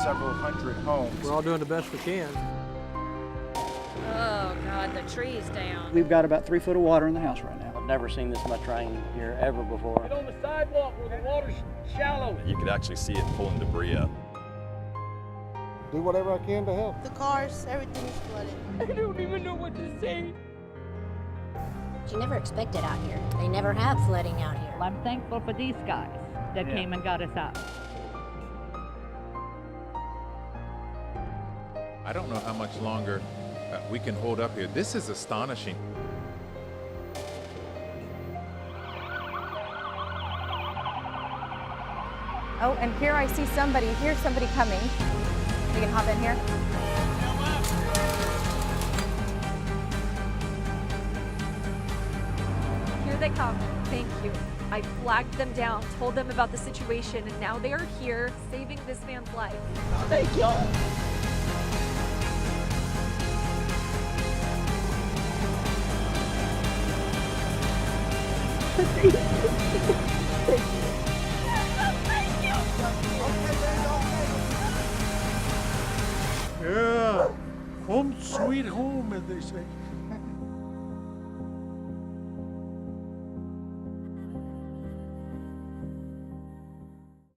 several hundred homes. We're all doing the best we can. Oh, God, the tree's down. We've got about 3 foot of water in the house right now. I've never seen this much rain here ever before. Get on the sidewalk where the water's shallow. You could actually see it pulling debris up. Do whatever I can to help. The cars, everything is flooded. I don't even know what to say. You never expect it out here. They never have flooding out here. I'm thankful for these guys that came and got us out. I don't know how much longer we can hold up here. This is astonishing. Oh, and here I see somebody. Here's somebody coming. You can hop in here. Here they come. Thank you. I flagged them down, told them about the situation, and now they are here saving this man's life. Thank y'all. Yeah, home sweet home, as they say.